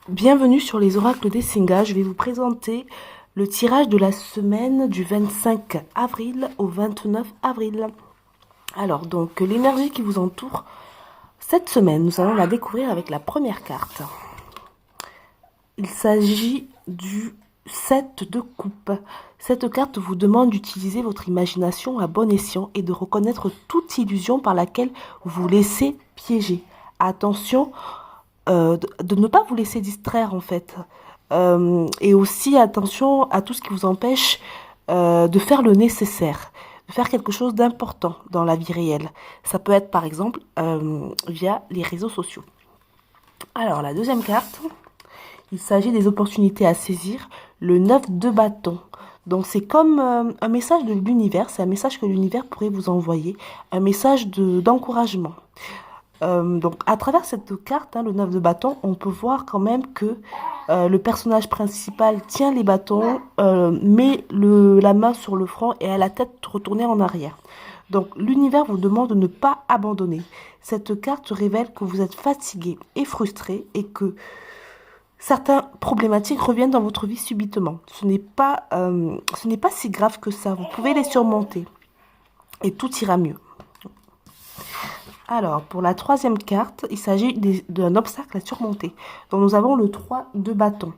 Bienvenue sur les oracles des Singa. Je vais vous présenter le tirage de la semaine du 25 avril au 29 avril. Alors, donc, l'énergie qui vous entoure cette semaine, nous allons la découvrir avec la première carte. Il s'agit du 7 de coupe. Cette carte vous demande d'utiliser votre imagination à bon escient et de reconnaître toute illusion par laquelle vous vous laissez piéger. Attention, de ne pas vous laisser distraire en fait. Et aussi attention à tout ce qui vous empêche de faire le nécessaire, de faire quelque chose d'important dans la vie réelle. Ça peut être par exemple via les réseaux sociaux. Alors la deuxième carte, il s'agit des opportunités à saisir, le 9 de bâton. Donc c'est comme un message de l'univers, c'est un message que l'univers pourrait vous envoyer, un message d'encouragement. Donc à travers cette carte, le 9 de bâton, on peut voir quand même que le personnage principal tient les bâtons, met la main sur le front et a la tête retournée en arrière. Donc l'univers vous demande de ne pas abandonner. Cette carte révèle que vous êtes fatigué et frustré et que certaines problématiques reviennent dans votre vie subitement. Ce n'est pas si grave que ça. Vous pouvez les surmonter et tout ira mieux. Alors, pour la troisième carte, il s'agit d'un obstacle à surmonter. Donc, nous avons le 3 de bâton.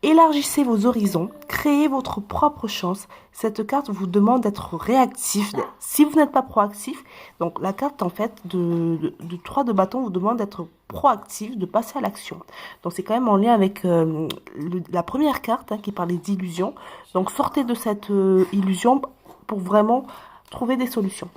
Élargissez vos horizons, créez votre propre chance. Cette carte vous demande d'être réactif. Si vous n'êtes pas proactif, donc la carte en fait du 3 de bâton vous demande d'être proactif, de passer à l'action. Donc c'est quand même en lien avec la première carte qui parlait d'illusion. Donc sortez de cette illusion pour vraiment trouver des solutions.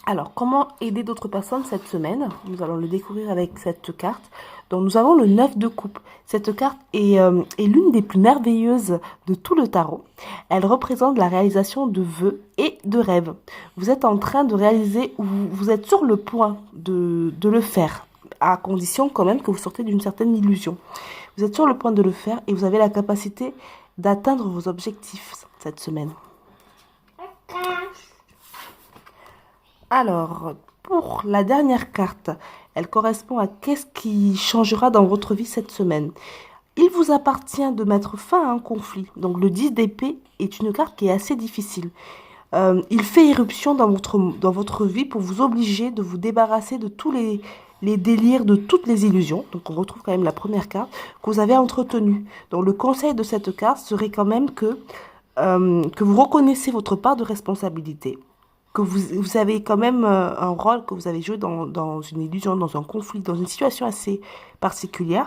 Alors, comment aider d'autres personnes cette semaine? Nous allons le découvrir avec cette carte. Donc, nous avons le 9 de coupe. Cette carte est l'une des plus merveilleuses de tout le tarot. Elle représente la réalisation de vœux et de rêves. Vous êtes en train de réaliser, ou vous êtes sur le point de le faire, à condition quand même que vous sortez d'une certaine illusion. Vous êtes sur le point de le faire et vous avez la capacité d'atteindre vos objectifs cette semaine. Alors, pour la dernière carte, elle correspond à qu'est-ce qui changera dans votre vie cette semaine. Il vous appartient de mettre fin à un conflit. Donc, le 10 d'épée est une carte qui est assez difficile. Il fait irruption dans votre vie pour vous obliger de vous débarrasser de tous les délires, de toutes les illusions. Donc, on retrouve quand même la première carte que vous avez entretenue. Donc, le conseil de cette carte serait quand même que vous reconnaissez votre part de responsabilité, que vous avez quand même un rôle que vous avez joué dans une illusion, dans un conflit, dans une situation assez particulière.